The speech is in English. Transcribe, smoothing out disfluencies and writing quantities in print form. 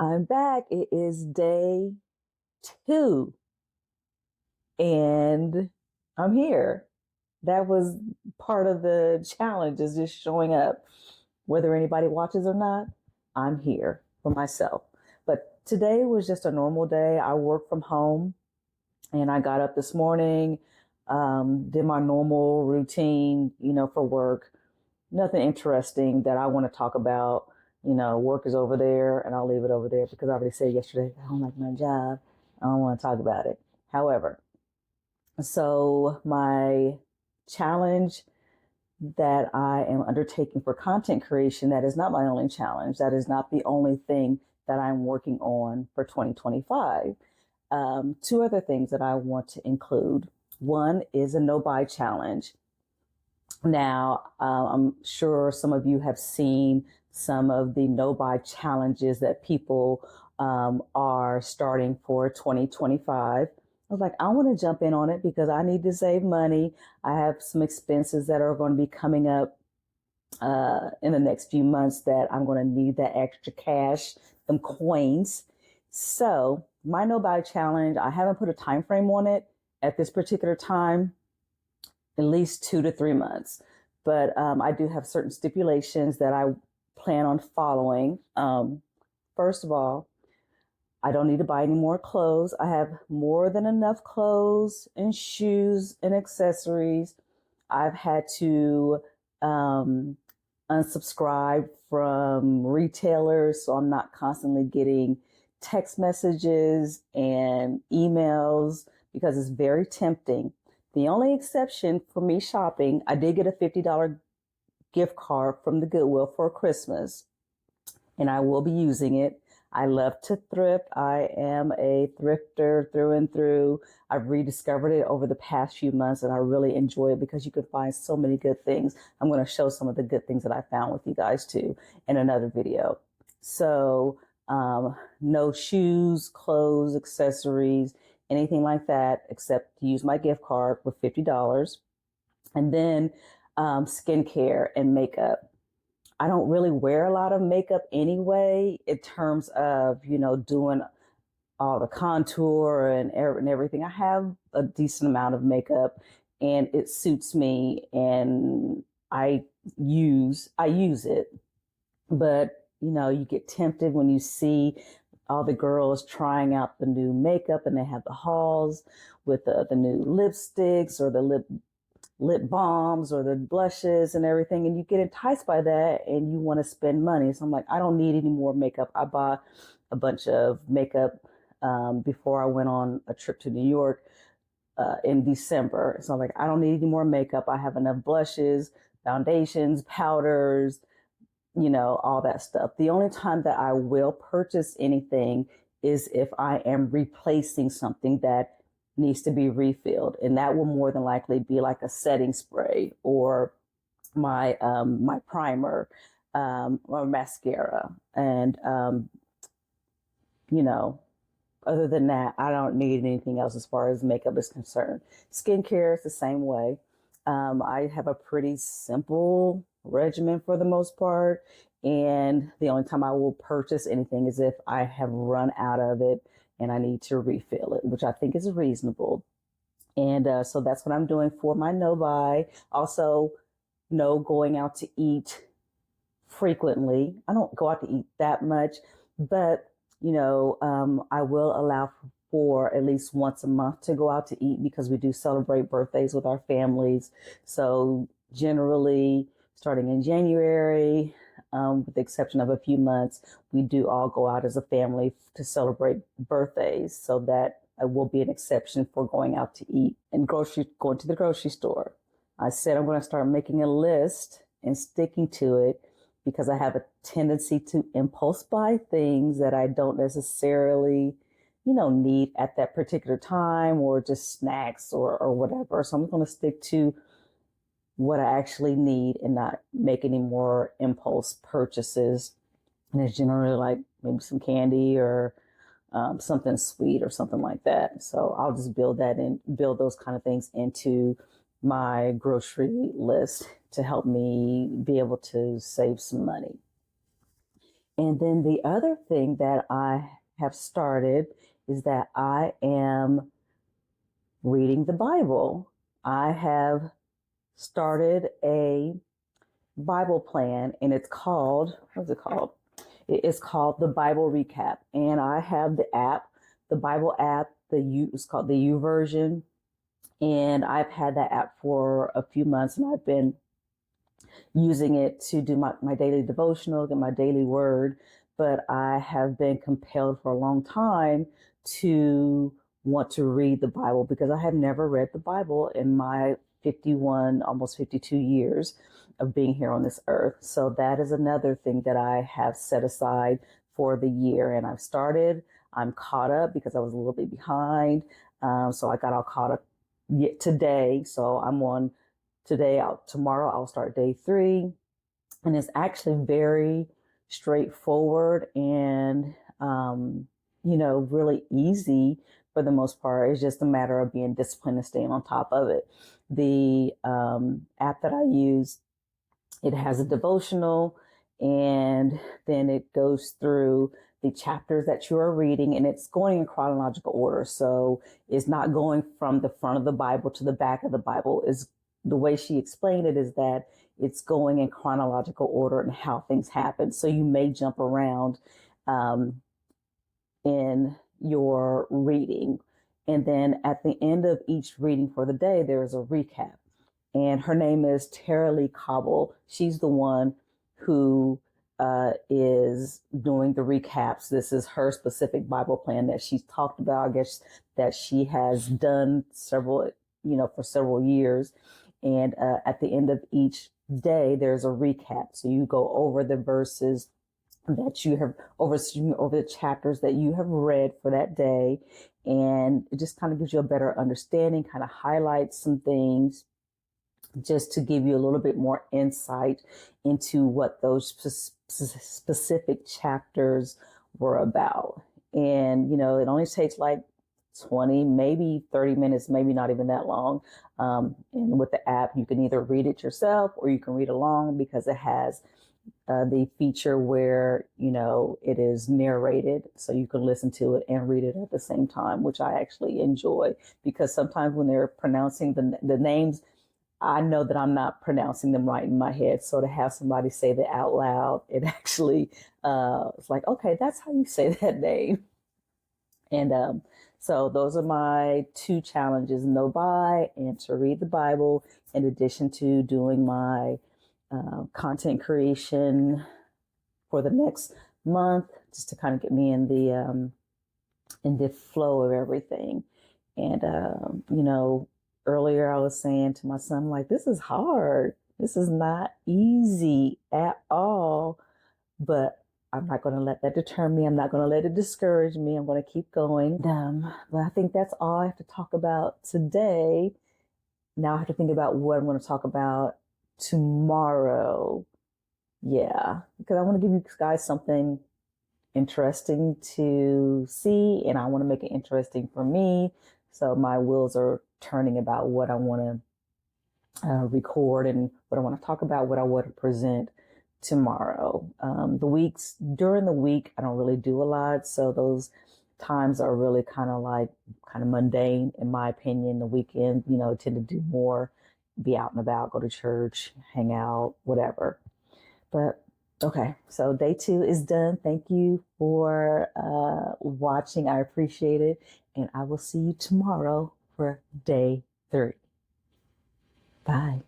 I'm back. It is day two, and I'm here. That was part of the challenge, is just showing up. Whether anybody watches or not, I'm here for myself. But today was just a normal day. I work from home, and I got up this morning, did my normal routine, for work. Nothing interesting that I want to talk about. Work is over there, and I'll leave it over there because I already said yesterday, I don't like my job. I don't want to talk about it. However, so my challenge that I am undertaking for content creation, that is not my only challenge. That is not the only thing that I'm working on for 2025. Two other things that I want to include. One is a no buy challenge. Now, I'm sure some of you have seen some of the no buy challenges that people are starting for 2025. I was like, I want to jump in on it because I need to save money. I have some expenses that are going to be coming up in the next few months that I'm going to need that extra cash, some coins. So my no buy challenge, I haven't put a time frame on it at this particular time, at least 2 to 3 months. But I do have certain stipulations that I plan on following. First of all, I don't need to buy any more clothes. I have more than enough clothes and shoes and accessories. I've had to unsubscribe from retailers, so I'm not constantly getting text messages and emails because it's very tempting. The only exception for me shopping, I did get a $50 gift card from the Goodwill for Christmas, and I will be using it. I love to thrift. I am a thrifter through and through. I've rediscovered it over the past few months, and I really enjoy it because you can find so many good things. I'm going to show some of the good things that I found with you guys too in another video. So, no shoes, clothes, accessories, anything like that, except to use my gift card with $50. And then skincare and makeup. I don't really wear a lot of makeup anyway, in terms of, doing all the contour and everything. I have a decent amount of makeup and it suits me, and I use it. But, you get tempted when you see all the girls trying out the new makeup, and they have the hauls with the new lipsticks or the lip balms or the blushes and everything, and you get enticed by that and you want to spend money. So I'm like, I don't need any more makeup. I bought a bunch of makeup before I went on a trip to New York in December. So I'm like, I don't need any more makeup. I have enough blushes, foundations, powders, all that stuff. The only time that I will purchase anything is if I am replacing something that needs to be refilled. And that will more than likely be like a setting spray or my primer, or mascara. And, you know, other than that, I don't need anything else as far as makeup is concerned. Skincare is the same way. I have a pretty simple regimen for the most part. And the only time I will purchase anything is if I have run out of it and I need to refill it, which I think is reasonable. And so that's what I'm doing for my no buy. Also, no going out to eat frequently. I don't go out to eat that much, but I will allow for at least once a month to go out to eat because we do celebrate birthdays with our families. So generally, starting in January, with the exception of a few months, we do all go out as a family to celebrate birthdays. So that will be an exception for going out to eat and going to the grocery store. I said I'm going to start making a list and sticking to it because I have a tendency to impulse buy things that I don't necessarily, need at that particular time, or just snacks or whatever. So I'm going to stick to what I actually need and not make any more impulse purchases. And it's generally like maybe some candy or something sweet or something like that. So I'll just build those kind of things into my grocery list to help me be able to save some money. And then the other thing that I have started is that I am reading the Bible. I have started a Bible plan, and it's called, what's it called? It's called the Bible Recap. And I have the app, the Bible app, it's called the YouVersion. And I've had that app for a few months, and I've been using it to do my daily devotional, get my daily word. But I have been compelled for a long time to want to read the Bible because I have never read the Bible in my 51, almost 52 years of being here on this earth. So that is another thing that I have set aside for the year. And I'm caught up because I was a little bit behind. So I got all caught up today. So I'm on tomorrow I'll start day 3. And it's actually very straightforward and, really easy for the most part. It's just a matter of being disciplined and staying on top of it. The app that I use, it has a devotional, and then it goes through the chapters that you are reading, and it's going in chronological order. So it's not going from the front of the Bible to the back of the Bible. Is the way she explained it is that it's going in chronological order and how things happen. So you may jump around in your reading. And then at the end of each reading for the day, there is a recap. And her name is Tara-Leigh Cobble. She's the one who is doing the recaps. This is her specific Bible plan that she's talked about, I guess, that she has done for several years. And at the end of each day, there's a recap. So you go over the verses that you have over the chapters that you have read for that day. And it just kind of gives you a better understanding, kind of highlights some things just to give you a little bit more insight into what those specific chapters were about. And, it only takes like 20, maybe 30 minutes, maybe not even that long. And with the app, you can either read it yourself or you can read along because it has the feature where, it is narrated. So you can listen to it and read it at the same time, which I actually enjoy because sometimes when they're pronouncing the names, I know that I'm not pronouncing them right in my head. So to have somebody say that out loud, it actually, it's like, okay, that's how you say that name. And so those are my 2 challenges, know by and to read the Bible, in addition to doing my content creation for the next month, just to kind of get me in the flow of everything. And, earlier I was saying to my son, like, this is hard. This is not easy at all, but I'm not going to let that deter me. I'm not going to let it discourage me. I'm going to keep going. But I think that's all I have to talk about today. Now I have to think about what I'm going to talk about tomorrow. Yeah, because I want to give you guys something interesting to see, and I want to make it interesting for me. So my wheels are turning about what I want to record and what I want to talk about, what I want to present tomorrow. During the week, I don't really do a lot. So those times are really kind of mundane, in my opinion. The weekend, I tend to do more, be out and about, go to church, hang out, whatever. But okay, so day 2 is done. Thank you for watching. I appreciate it. And I will see you tomorrow for day 3. Bye.